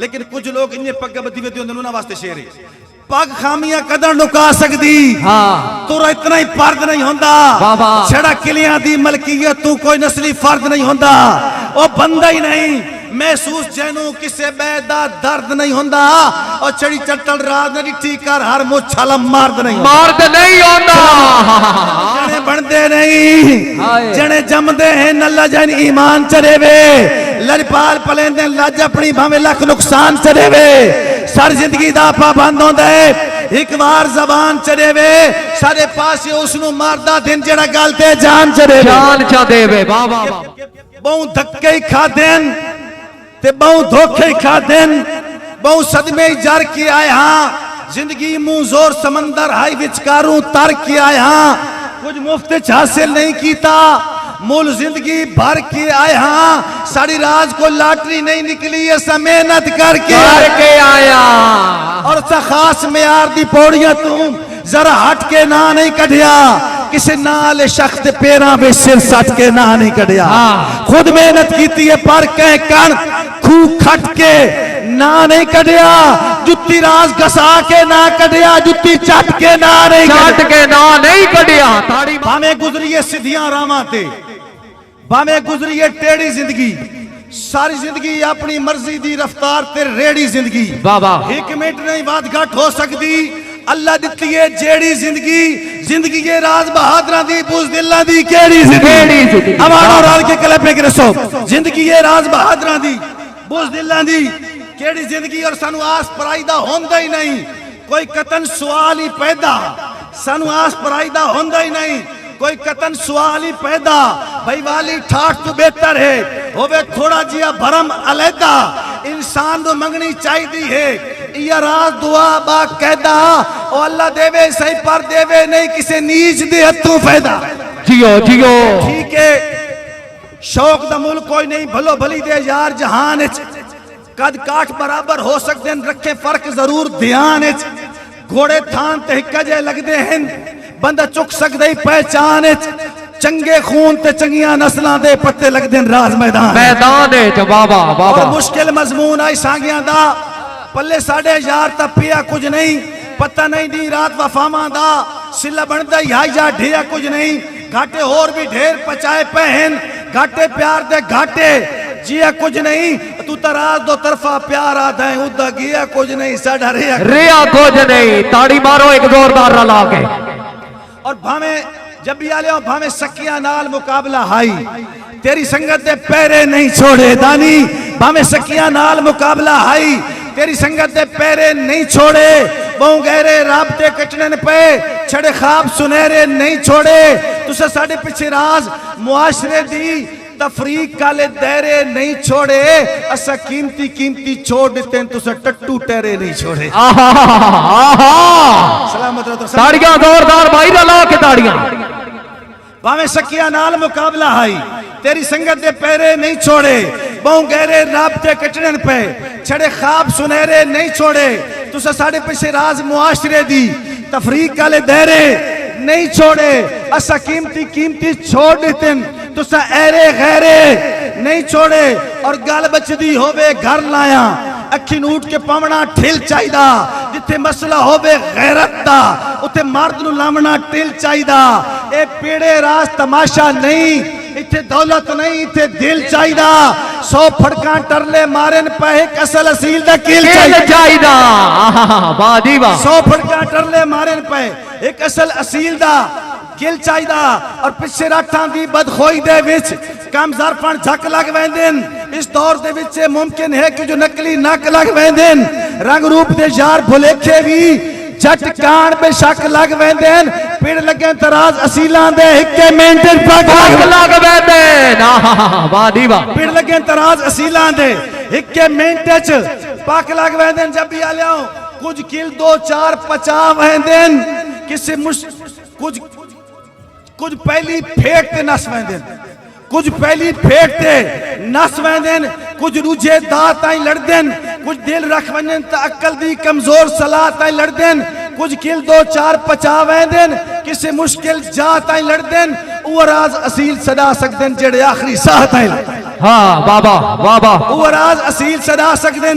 लेकिन कुछ लोग इन्हें पग बदी वे उन्होंने वास्ते शेर है पग खामियां कदर लुका सकदी तुरा इतना ही फर्द नहीं होंदा छड़ा किलियां दी मलकियत तू कोई नस्ली फर्द नहीं होंदा ओ बंदा ही नहीं महसूस जैनू किसे बैदा दर्द नहीं होंदा और चढ़ी चटल रात ने डिठी कर हर मुछल मर्द नहीं होंदा जने बनदे नहीं जने जमदे हैं नल्ला जन ईमान चढ़ेवे लड़पाल पलेंदे लज अपनी भावे लख नुकसान चढ़ेवे सर जिंदगी दा पाबंद होंदा है एक बार जबान चढ़ेवे सारे पासे उसनु मारदा दिन जेड़ा गल ते जान चढ़ेवे वाह वाह बहु धक्के खा देन ते बहु धोखे खा देन बहु सदमे जर के आए हाँ जिंदगी मुंह जोर समंदर हाई विचकारू तर के आए हाँ कुछ मुफ्त हासिल नहीं कीता मूल जिंदगी भर के आए हाँ सारी राज को लॉटरी नहीं निकली ऐसा मेहनत करके आया और सा खास मेयार दी पौड़ियां तुम जरा हट के ना नहीं कढ़िया किसी नाल शख्स पैरा में सिर सट के ना नहीं कढ़िया खुद मेहनत की है पर कह कण खू खट के ना नहीं कढ़िया जुत्ती राज घसा के ना कढ़िया जुत्ती चट के ना नहीं कढ़िया भावे गुजरिए सीधियां रावां ते भावे गुजरिए टेढ़ी जिंदगी सारी जिंदगी अपनी मर्जी दी रफ्तार ते रेड़ी जिंदगी एक मिनट नहीं बात घट हो सकती अल्लाह दित्ती है जेड़ी जिंदगी ये राज बहादुर दी बुज़दिल्लां दी केड़ी जिंदगी अवानो राल के कले पे रसो जिंदगी ये राज बहादुर दी बुज़दिल्लां दी केड़ी जिंदगी और सानू आस पराईदा होंदा ही नहीं कोई कतन सवाल ही पैदा सानू आस पराईदा होंदा ही नहीं कोई कतन सवाल ही पैदा भाई वाली ठाठ तो बेहतर है होवे थोड़ा जिया भरम अलैदा इंसान तो मंगनी चाहिए है या राज दुआ बा कहदा ओ अल्लाह देवे सही पर देवे नहीं किसे नीच दे हथों फायदा जियो ठीक है शौक दा मुल कोई नहीं भलो भली दे यार जहान कद काठ बराबर हो सकते हैं रखे फर्क जरूर ध्यान घोड़े थान ते हिक्का लगदे हैं बंदा चुक सकदा ही पहचान चंगे खून ते चंगियां नस्लां दे पत्ते लगदे राज मैदान बाबा मुश्किल मजमून आई सांगियां दा पल्ले साढ़े यार ता पिया कुछ नहीं पता नहीं दी रात वफावां दा सिला बनदा ही या ढेया कुछ नहीं घाटे और भी ढेर पचाए पहन घाटे प्यार दे घाटे जिया कुछ नहीं तू तराज दो तरफा प्यार आदा है उदा गिया कुछ नहीं साडा रिया कुछ नहीं ताड़ी मारो एक जोरदार रला के और भावे जब भी आले भावे सकिया नाल मुकाबला हाई तेरी संगत दे पैरे नहीं छोड़े दानी भावे सकिया नाल मुकाबला हाई तेरी संगत दे पैरे नहीं छोड़े बहु गहरे राबते कटने पे छड़े ख्वाब सुनहरे नहीं छोड़े तुसे साडे पीछे राज मुआशरे दी तफरीक काले दायरे नहीं छोड़े असा कीमती छोड़ देते तुसे टट्टू टहरे नहीं छोड़े सलामत रहो ताड़ियां जोरदार भाई ला के ताड़ियां भावे सकिया नाल मुकाबला हाई तेरी संगत दे पैरे नहीं छोड़े बहु गहरे राबते कटने पे छड़े ख्वाब सुनहरे नहीं छोड़े तुसे साडे पीछे राज मुआशरे दी तफरीक काले दायरे नहीं छोड़े असा कीमती छोड़ देते तुसा ऐरे गैरे नहीं छोड़े और गल बचदी होवे घर लाया अखी नूट के पावना ठिल चाहिदा जिथे मसला होवे गैरत दा उथे मर्द नु लावना टिल चाहिदा ए पेड़े राज तमाशा नहीं इथे दौलत नहीं इथे दिल चाहिदा 100 फड़का टरले मारन पे एक असल असील दा किल चाहिदा वाह जी वाह 100 फड़का टरले मारन पे एक असल असील दा किल चाहिदा और पिछे राठां दी बदखोई दे विच कम ज़रफन झक लग वेंदे इस दौर दे विच मुमकिन है कि जो नकली नक लग वेंदे रंग रूप दे यार भुलेखे भी जट कान बेशक लग वेंदे पिड़ लगे तराज असीलां दे इक्के मिनट पग लग वेंदे वाह दी वाह पिड़ लगे तराज असीलां दे इक्के मिनट च पग लग वेंदे जब भी आलियो कुछ किल 2-4 पचा वेंदे किसी कुछ पहली फेट ते नस वेंदे कुछ पहली फेट ते नस वेंदे कुछ दूजे दांत ताई लड़दे कुछ दिल रख वंजन त अकल दी कमजोर सलाह ताई लड़दे कुछ किल 2-4 पचा वेंदे किसी मुश्किल जा ताई लड़दे वो राज असील सदा सकदे जेड़े आखिरी साह ताई हां बाबा वो राज असील सदा सकदे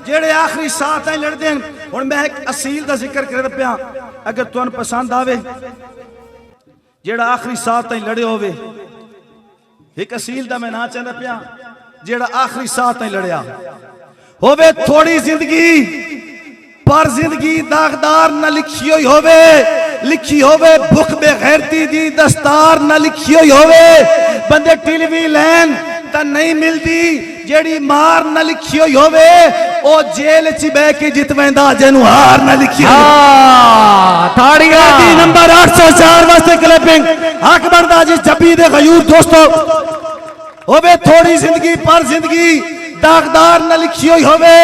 जेड़े आखिरी साह ताईं लड़दे हैं। हुण मैं एक असील दा जिक्र कर पिया, अगर तुहानू पसंद आवे, जेड़ा आखिरी साह ताईं लड़े होवे, एक असील दा मैं ना चंदा पिया, जेड़ा आखिरी साह ताईं लड़िया होवे। थोड़ी जिंदगी पर जिंदगी दागदार न लिखी हुई होवे, लिखी होवे भुख बेगैरती दी दस्तार न लिखी हुई होवे। बंदे टिलवी लैन तां नहीं मिलदी, जेड़ी मार न लिखी हुई होवे ओ जेल च बह के जितवेंदा जेनू हार न लिखी होवे। ताड़ियां नंबर 804 वास्ते क्लैपिंग हक बनदा जी जब्बी दे गयूर दोस्तों। होवे थोड़ी जिंदगी पर जिंदगी दागदार न लिखी हुई होवे,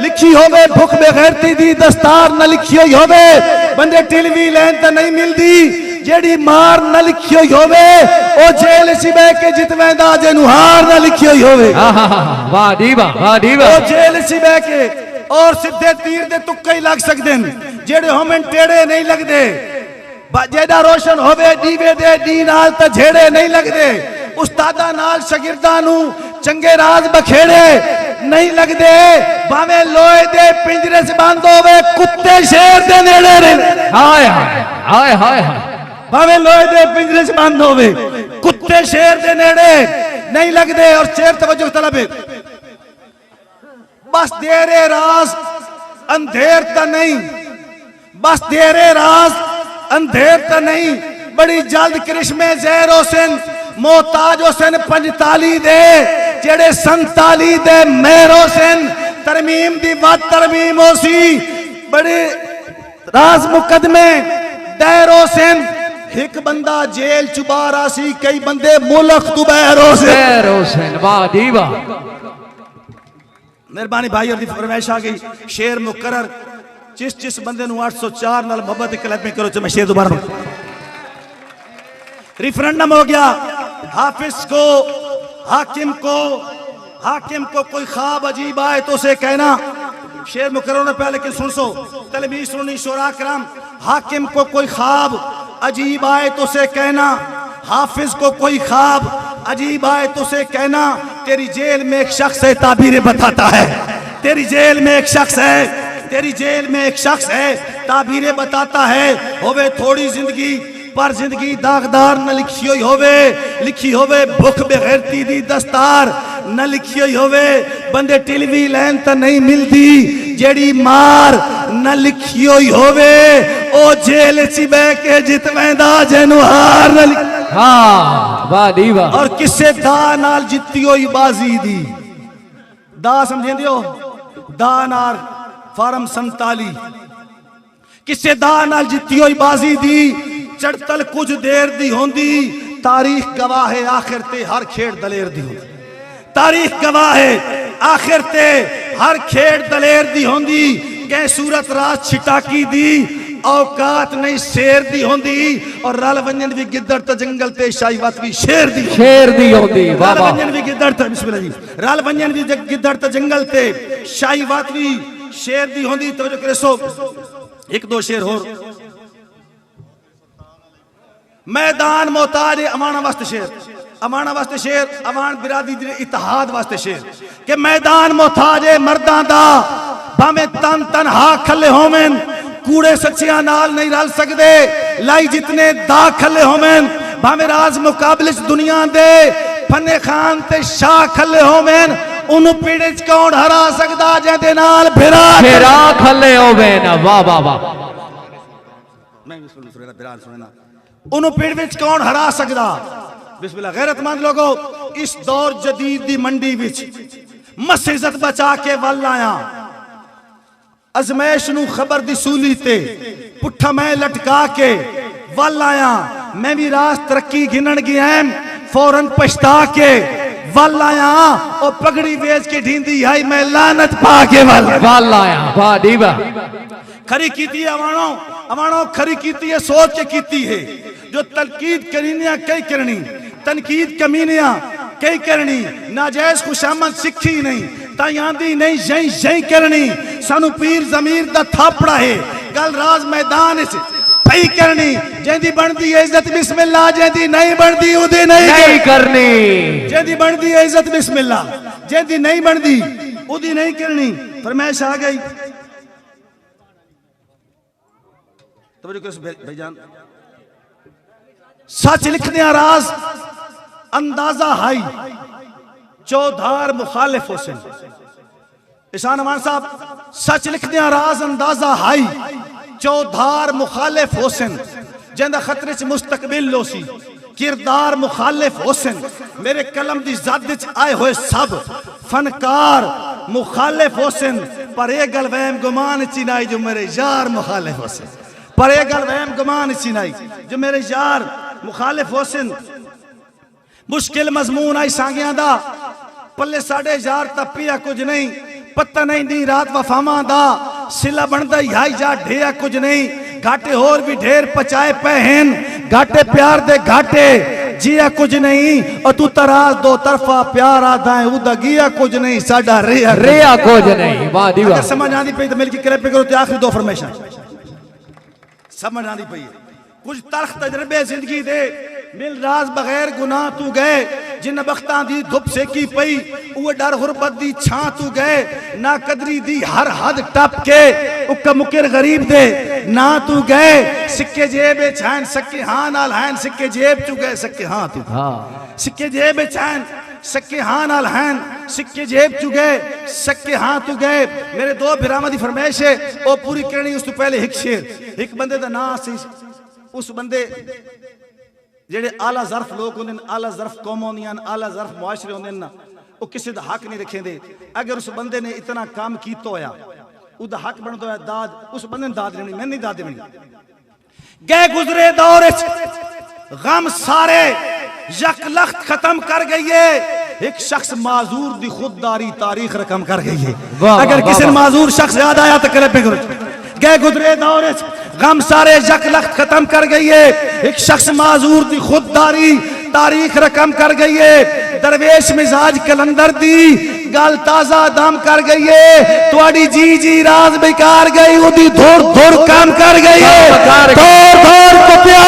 लिखी होवे भुख बेगैरती दी दस्तार न लिखी हुई होवे। बंदे टिलवी लैन तां नहीं मिलदी, जेड़ी मार न लिखी हुई होवे ओ जेल च बह के जितवेंदा जेनू हार न लिखी हुई होवे। वाह दी वाह, वाह दी वाह। ओ जेल च बह के और सीधे तीर दे तुक्के ही लग सकदे न, जेड़े होमन टेढ़े नहीं लगदे। जेड़ा रोशन होवे दीवे दे दी नाल तां झेड़े नहीं लगदे। उस्तादा नाल शागिर्दां नू चंगे राज बखेड़े नहीं लगदे। भावें लोहे दे पिंजरे च बंद होवे कुत्ते शेर दे नेड़े रहंदे। हाय हाय हाय हाय। भावें लोहे दे पिंजरे च बंद होवे कुत्ते शेर दे नेड़े नहीं लगदे। और शेर तवज्जो तलब है, बस तेरे राज अंधेर ता नहीं, बस तेरे राज अंधेर ता नहीं। बड़ी जल्द करिश्मे ज़हर हुसैन मोहताज हुसैन 45 दे, जेड़े 47 दे मेहर हुसैन तरमीम दी बात तरमीम होसी। बड़े राज मुकदमे दैर हुसैन, एक बंदा जेल च बाहर आसी, कई बंदे मुल्क तू बहर हुसैन। वाह दी वाह। मेहरबानी भाई दी फरमाइश आ गई। शेर मुकर्रर जिस बंदे नू 804 नाल मोहब्बत क्लैपिंग करो च मैं शेर दोबारा रिफरेंडम हो गया। हाफिज को हाकिम को कोई ख्वाब अजीब आए तो उसे कहना। शेर मुकर्रर ने पहले लेकिन सुन सो तलबी सुनी शोरा कराम। हाकिम को कोई ख्वाब अजीब आए तो उसे कहना, हाफिज को कोई ख्वाब अजीब आए तो उसे कहना। तेरी जेल में एक शख्स है ताबीरें बताता है, तेरी जेल में एक शख्स है, तेरी जेल में एक शख्स है ताबीरें बताता है। होवे थोड़ी जिंदगी पर जिंदगी दागदार न लिखी हुई होवे, लिखी होवे भुख बेगैरती दी दस्तार न लिखी हुई होवे। बंदे टिलवी लैन तां नहीं मिलदी, जेड़ी मार न लिखी हुई होवे ओ जेल च बह के जितवेंदा जेनू हार न लिखी। हाँ वाह दी वाह। और किसे दा नाल जित्ती हुई बाजी दी, दा समझेंदे हो, दा नाल फार्म 47 किसे दा नाल जित्ती हुई बाजी दी। चढ़तल कुछ देर दी होंदी, तारीख गवाह है आखिर ते हर खेड़ दलेर दी होंदी। तारीख गवाह है आखिर ते हर खेड़ दलेर दी होंदी। कै सूरत रात छिटाकी दी औकात नहीं शेर दी होंदी। और रल वंजन भी गिद्दड़ ते जंगल ते शाहीवात भी शेर दी होंदी। रल वंजन भी गिद्दड़ ते बिस्मिल्लाह जी, रल वंजन भी गिद्दड़ ते जंगल ते शाहीवात भी शेर दी होंदी। तवज्जो करे सो एक दो शेर होर। मैदान मोहताज अमाना वास्ते शेर, अमाना वास्ते शेर, अमान बिरादरी दे इत्तेहाद वास्ते शेर के मैदान मोहताज मर्दां दा। भावें तन तनहा खले होवेन कूड़े सच्चियां नाल नहीं रल सकदे। लाई जितने दा खले होवेन, भावें राज मुकाबले दुनिया दे फने खान ते शाह खले होवेन, उन्हों पीड़े च कौन हरा सकदा जेदे नाल फिरा खले होवेन। वाह वाह वाह। मैं बिरान सुनना उन्हों पीड़ विच कौन हरा सकदा। बिस्मिल्लाह। गैरतमंद लोगो, इस दौर जदीद दी मंडी विच मस इज्जत बचा के वल आया। अजमैश नू खबर दी सूली ते पुट्ठा मैं लटका के वल आया। मैं भी रास तरक्की गिनन गया फौरन पछता के वल आया। और पगड़ी बेच के ढींदी आई मैं लानत पा के वल आया। वाह दी वाह। खरी कीती है अवाणो, अवाणो खरी कीती है सोच के कीती है। जो तनकीद करीनिया कई करनी, तनकीद कमीनिया कई करनी, नाजायज खुशामद सिखी नहीं तायांदी नहीं जई जई करनी। सानू पीर जमीर दा थापड़ा है गल राज मैदान च पई करनी। जेंदी बनदी है इज्जत बिस्मिल्लाह, जेंदी नहीं बनदी उदी नहीं करनी। जेंदी बनदी है इज्जत बिस्मिल्लाह, जेंदी नहीं बनदी उदी नहीं करनी। फरमाइश आ गई। तो भाईजान सच लिखने राज अंदाजा हाई चौधार मुखालिफ हुसैन। ईशान अमान साहब सच लिखने राज अंदाजा हाई चौधार मुखालिफ हुसैन जिंदा खतरे च मुस्तकबिल लोसी किरदार मुखालिफ हुसैन मेरे कलम दी ज़द च आए हुए सब फनकार मुखालिफ हुसैन पर ये गल वहम गुमान चिनाई जो मेरे यार मुखालिफ हुसैन पर ये गल वहम गुमान चिनाई जो मेरे यार मुखालिफ हुसैन। मुश्किल मजमून आई सांगियां दा पल्ले साढ़े यार तपिया कुछ नहीं पता नहीं दी रात वफामा दा सिला बनदा हाई जा ढेया कुछ नहीं घाटे होर भी ढेर पचाए पहन घाटे प्यार दे घाटे जिया कुछ नहीं और तू तराज दो तरफा प्यार आदा है उदा गिया कुछ नहीं साडा रेया कुछ नहीं। वाह दी वाह। समझ आंदी पई तो मिल के क्लैप करो ते आखिरी दो फरमाइशां समझ आंदी पई कुछ तलख तजर्बे जिंदगी दे मिल राज बगैर गुनाह तू गए जिन बख्तां दी धुप सेकी पई वो डर गुरबत दी छां तू गए ना कदरी दी हर हद टप के उक्का मुकिर गरीब दे ना तू गए सिक्के जेब छान सके हाँ नाल हैन सिक्के जेब चू गए सके हाँ तू सिक्के जेब छान सके हाँ नाल हैन सिक्के जेब चू गए सके हाँ तू गए। मेरे दो बिरामा दी फरमाइश है वो पूरी करनी उस तो पहले एक शेर एक बंदे दा नाम सी उस बंदे जेड़े आला ज़र्फ लोग होंदे आला ज़र्फ कौम होंदियां आला ज़र्फ मुआशरे होंदे ना वो किसी दा हक नहीं रखेंदे। अगर उस बंदे ने इतना काम कीता होया उदा हक बनदा होया दाद उस बंदे ने दाद देनी मैं नहीं दाद देनी। गए गुजरे दौर गम सारे यक लख्त खत्म कर गई है एक शख्स माजूर दी खुददारी तारीख रकम कर गई है। अगर किसी माजूर शख्स याद आया तो करे पे करो। गए गुजरे दौर गम सारे यक लख्त खत्म कर गई है एक शख्स माजूर दी खुददारी तारीख रकम कर गई है। दरवेश मिजाज कलंदर दी गल ताजा दम कर गई है तुआड़ी जी जी राज बेकार गई उदी धुर धुर काम कर गई है धोर धोर कुपियो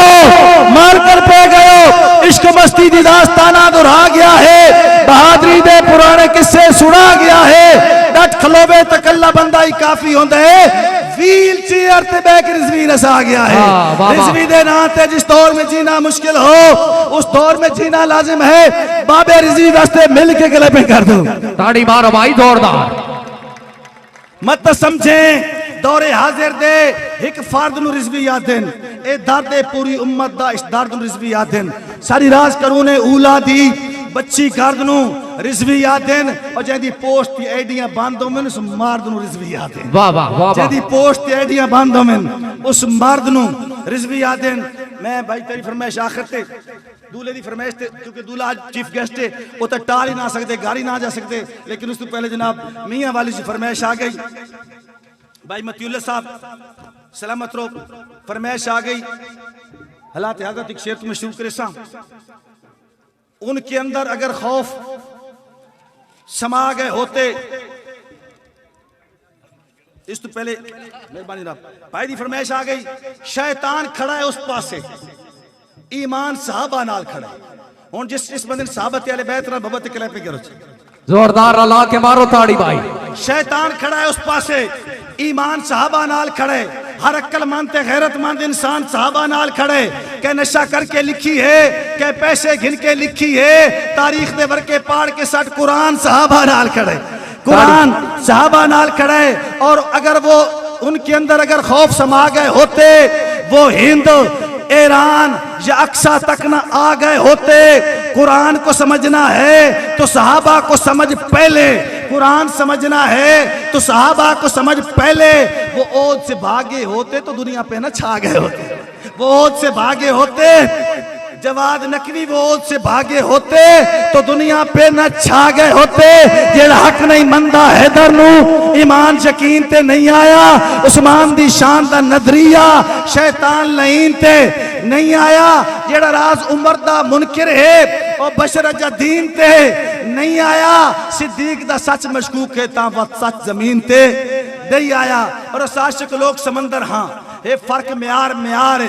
मार कर पे गयो इश्क मस्ती दी दास्ताना दोहरा गया है बहादुरी दे पुराने किस्से सुना गया है डट खलोवे तकल्ला बंदा ही काफी होंदा है व्हील चेयर ते बैक रिजवी नस आ गया है रिजवी दे नाम ते जिस दौर में जीना मुश्किल हो उस दौर में जीना लाजिम है बाबे रिजवी वास्ते मिल के गले पे कर दो ताड़ी मारो भाई जोरदार मत समझे दौरे हाजिर दे एक फर्द नु रिजवी याद देन ए दर्द पूरी उम्मत दा इस दर्द नु रिजवी याद देन सारी राज करूने ऊला दी बच्ची गर्द नु रिजवी याद देन और जेदी पोस्ट दी आईडियां बंद होवन उस मर्द नु रिजवी याद देन। वाह वाह वाह जेदी पोस्ट दी आईडियां बंद होवन उस मर्द नु रिजवी याद देन। मैं भाई तेरी फरमाइश आखिर ते दूल्हे दी फरमाइश ते क्योंकि दूल्हा आज चीफ गेस्ट है वो तो टाल ही ना सकते घर ही ना जा सकते लेकिन उस तो पहले जनाब मियां वाली सी फरमाइश आ गई भाई मतियुल्लाह साहब सलामत रो फरमाइश आ गई हालात हजरत एक शेर तुम्हें शुरू करे सा उनके अंदर अगर खौफ समा गए होते इस तो पहले मेहरबानी जनाब भाई दी फरमाइश आ गई शैतान खड़ा है उस पासे ईमान साहबा नाल खड़ा है हुन जिस बंदे ने साहबत वाले बैत नाल बबत कले पे करो जोरदार अल्लाह के मारो ताड़ी भाई शैतान खड़ा है उस पासे ईमान साहबा नाल खड़े हर अक्लमंद ते गैरतमंद इंसान साहबा नाल खड़े के नशा करके लिखी है के पैसे घिन के लिखी है तारीख दे वर्के पाड़ के सट कुरान साहबा नाल खड़े कुरान साहबा नाल खड़े और अगर वो उनके अंदर अगर खौफ समा गए होते वो हिंद ईरान या अक्सा तक न आ गए होते। कुरान को समझना है तो सहाबा को समझ पहले कुरान समझना है तो सहाबा को समझ पहले वो ओद से भागे होते तो दुनिया पे न छा गए होते वो ओद से भागे होते जवाद नकवी वो ओद से भागे होते तो दुनिया पे न छा गए होते। जेड़ा हक नहीं मंदा हैदर नू ईमान यकीन ते नहीं आया उस्मान दी शान दा नजरिया शैतान लईन ते नहीं आया जेड़ा राज उमर दा मुनकिर है और बशर दीन ते नहीं आया सिद्दीक दा सच मशकूक है ता वक्त सच जमीन ते नहीं आया और साशिक लोग समंदर हाँ ये फर्क म्यार म्यार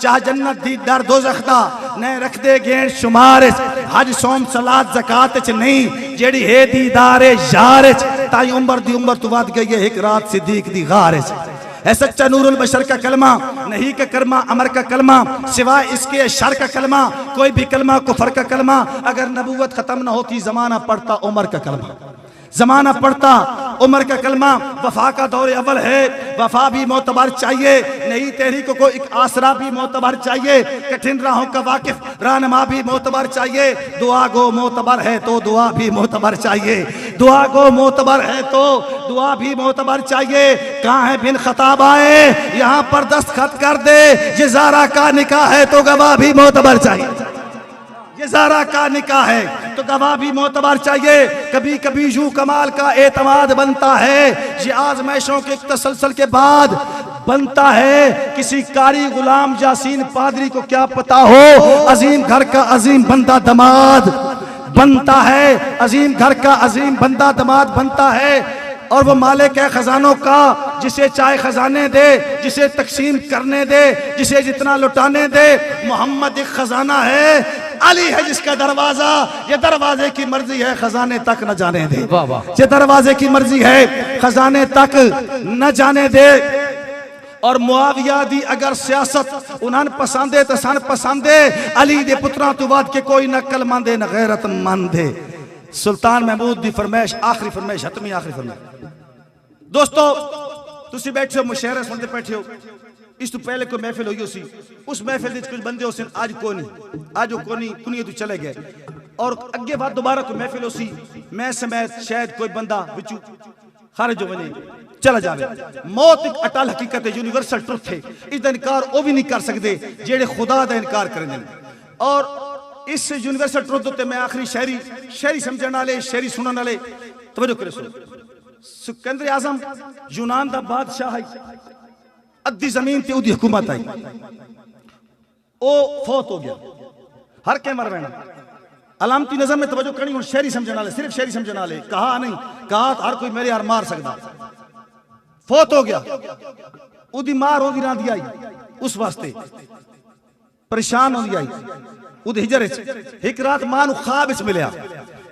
चाह जन्नत दी डर दोज़ख दा न रख दे गेण शुमार हज सोम सलात ज़कात च नहीं जेड़ी है दीदार यार ताई उम्र दी उम्र तू वध गई है एक रात सिद्दीक दी गार है सच्चा नूरुल बशर का कलमा नहीं का कर्मा अमर का कलमा सिवाय इसके शर का कलमा कोई भी कलमा कुफर का कलमा अगर नबूवत खत्म न होती जमाना पड़ता उमर का कलमा जमाना पड़ता उमर का कलमा वफा का दौर अव्वल है वफा भी मोतबर चाहिए नई तहरीक को एक आसरा भी मोतबर चाहिए कठिन राहों का वाकिफ रहनुमा भी मोतबर चाहिए दुआ गो मोतबर है तो दुआ भी मोतबर चाहिए दुआ गो मोतबर है तो दुआ भी मोतबर चाहिए कहाँ है बिन खताब आए यहाँ पर दस्तखत कर दे ये ज़ारा का निकाह है तो गवाह भी मोतबर चाहिए ये ज़ारा का निकाह है तो गवाह भी मोतबर चाहिए कभी कभी यूं कमाल का एतमाद बनता है ये आजमाइशों के एक तसलसल के बाद बनता है किसी कारी गुलाम यासीन पादरी को क्या पता हो अजीम घर का अजीम बंदा दमाद बनता है अजीम घर का अजीम बंदा दमाद बनता है और वो मालिक है खजानों का जिसे चाहे खजाने दे जिसे तकसीम करने दे जिसे जितना लुटाने दे मोहम्मद एक खजाना है अली है जिसका दरवाजा ये दरवाजे की मर्जी है खजाने तक न जाने दे ये दरवाजे की मर्जी है खजाने तक न जाने दे और मुआविया दी अगर सियासत उन्हन पसंदे तो सन पसंदे अली दे पुत्रा तो बाद के कोई न कल मंदे न गैरत मंदे सुल्तान महमूद दी फरमाइश आखिरी फरमाइश हतमी आखिरी फरमाइश दोस्तों तुसी बैठे हो मुशायरा सुनते बैठे हो इस तो पहले कोई महफिल हुई उसी उस महफिल में कुछ बंदे उस आज कोनी कुनिए तो चले गए और अगे बाद दोबारा कोई महफिल उसी मैं समेत शायद कोई बंदा बिचू खारिज हो बने चला जावे मौत एक अटल हकीकत है यूनिवर्सल ट्रुथ है इसका इनकार वो भी नहीं कर सकते जेड़े खुदा का इनकार करेंगे और इस यूनिवर्सल ट्रुथ उत्ते मैं आखिरी शायरी समझने वाले शायरी सुनने वाले तवज्जो करे सुनो सिकंदर आजम यूनान दा बादशाह है अद्धी जमीन ते उदी हुकूमत आई ओ फौत हो गया हर के मर रहना अलामती नजर में तवज्जो करनी और शायरी समझने वाले सिर्फ शायरी समझने वाले कहा नहीं कहा हर कोई मेरे यार मार सकता फौत हो गया उदी मार होगी ना दी आई उस वास्ते परेशान होगी आई उद हिजर एक रात मां नु ख्वाब विच मिलया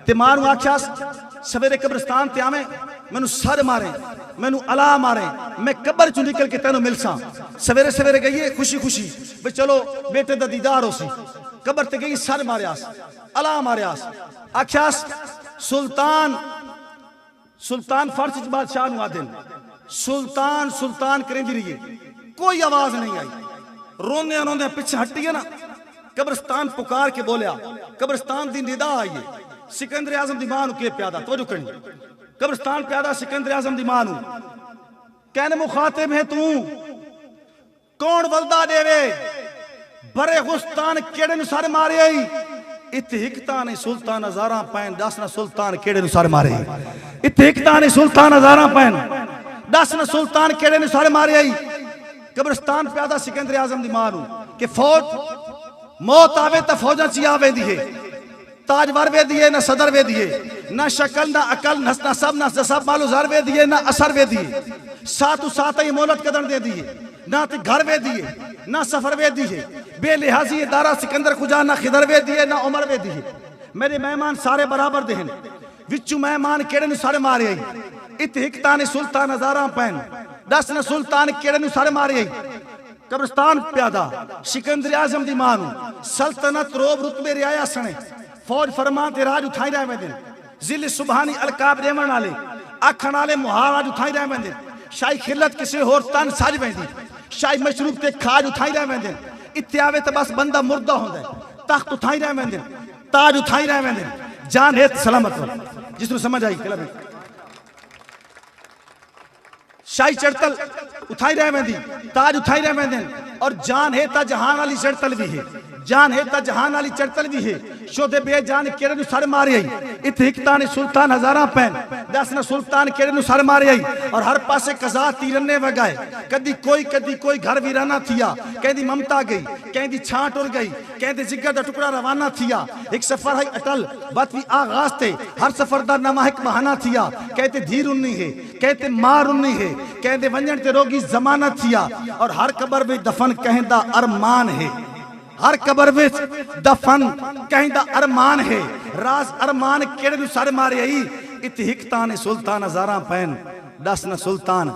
ते मां नु आख्या सवेरे कब्रिस्तान ते आवे मैनू सर मारे मैनू अला मारे मैं कब्र चो निकल के तेनू मिलसा सवेरे सवेरे गई खुशी खुशी भी चलो बेटे दा दीदार होसी कब्र ते गई सर मारियास अला मारियास आख्यास सुल्तान सुल्तान फर्श बादशाह नु आदन सुल्तान सुल्तान करेंदी रही कोई आवाज नहीं आई रोंदे रोंदे पीछे हटी है ना कब्रिस्तान पुकार के बोलिया कब्रिस्तान दी निदा आई है सिकंदर आजम दी मां नु के प्यादा तवज्जो करनी कब्रिस्तान प्यादा सिकंदर आजम दी मां नु कहने मुखातिब है तू कौन वलदा देवे बरे गुस्तान केड़े नु सर मारे आई इत्ते ने सुल्तान हजारा पैन दस ना सुल्तान केड़े नु सर मारे इत्ते ने सुल्तान हजारा पैन दस ना सुल्तान केड़े नु सर मारे आई कब्रिस्तान प्यादा सिकंदर आजम दी मां नु कि फौज मौत आवे तो फौजा ची आवे दिए ताजवर वे दिए ना सदर वे दिए ना शक्ल ना अकल ना सब ना सब मालो जर वे दिए ना असर वे दिए सातु सात ही मोहलत कदम दे दिए ना तो घर वे दिए ना सफर वे दिए बेलिहाजी दारा सिकंदर खुजा ना खिदर वे दिए ना उमर वे दिए मेरे मेहमान सारे बराबर दे विचू मेहमान केड़े नु सारे मारे आई इत्ते ने सुल्तान हजारा पैन दस ने सुल्तान केड़े नु सारे मारे आई कब्रिस्तान प्यादा सिकंदर आजम दी मां सल्तनत रोब रुतबे रियाया सने फौज फरमा ते राज उठाई रहे वेंदे जिले सुबहानी अलकाब देवन वाले आखण वाले मुहाराज उठाई रहे वेंदे शाही खिलत किसी होर तन सज वेंदी शाही मशरूब ते खाज उठाई रहे वेंदे इत्ते आवे तो बस बंदा मुर्दा होंदा तख्त उठाई रहे वेंदे ताज उठाई रहे वेंदे जान है सलामत जिसनु समझ आई कला शाही चढ़तल उठाई रहे वेंदी ताज उठाई रहे वेंदे और जान है ता जहान वाली चढ़तल भी है जान है ता जहान वाली चढ़तल भी है शोदे बेजान केड़े नु सर मारे आई इत्ते हिकता ने सुल्तान हजारा पैन दस ने सुल्तान केड़े नु सर मारे आई और हर पासे कजा तीरने वगाए कदी कोई घर वीराना थिया कहदी ममता गई कहदी छांट उड़ गई कहदी जिगर दा टुकड़ा रवाना थिया एक सफर है अटल बात भी आगाज थे हर सफर दा नवा एक बहाना थिया कहते धीर उन्नी है कहते मार उन्नी है कहंदे वंजण ते रोगी जमानत थिया और हर कबर में दफन कहंदा अरमान है हर कबर में दफन कहंदा अरमान है राज अरमान केड़े नु सर मारे आई इत हिकतान सुल्तान हजारा पैन दस न सुल्तान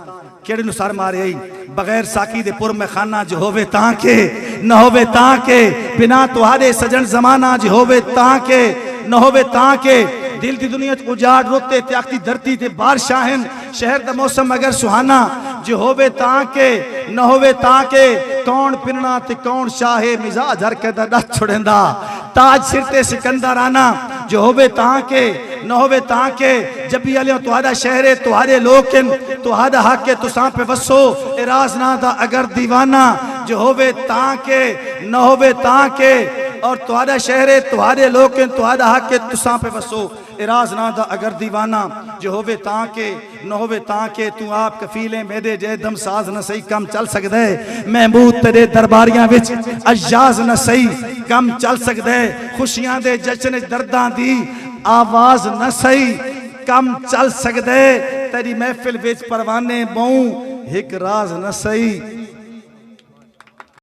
केड़े नु सर मारे आई बगैर साकी दे पुर में खाना जो होवे ताके न होवे ताके बिना तुहारे सजन जमाना जो होवे ताके न होवे ताके दिल दी दुनिया उजाड़ रोते त्यागती धरती ते बादशाहन शहर दा मौसम अगर सुहाना जो होवे ताके न होवे ताके कौन पिरना ते कौन शाहे मिजाज हर के दा छुड़ेंदा ताज सिर ते सिकंदर आना जो होवे ताके न होवे ताके जब भी अलियो तुहारा शहरे तुहारे लोकिन तुहारा हक के तुसां पे वसो इराज ना दा अगर दीवाना जो होवे ताके न होवे ताके और तुहारा शहरे तुहारे लोकिन तुहारा हक के तुसां पे वसो इराज ना दा अगर दीवाना जो होवे ताके न होवे ताके तू आप कफीले मेरे जे दम साज न सही कम चल सकदा है महमूद तेरे दरबारियां विच अजाज न सही कम चल सकदा है खुशियां दे जश्न दर्दां दी आवाज न सही कम चल सकदा है तेरी महफिल विच परवाने बहु एक राज न सही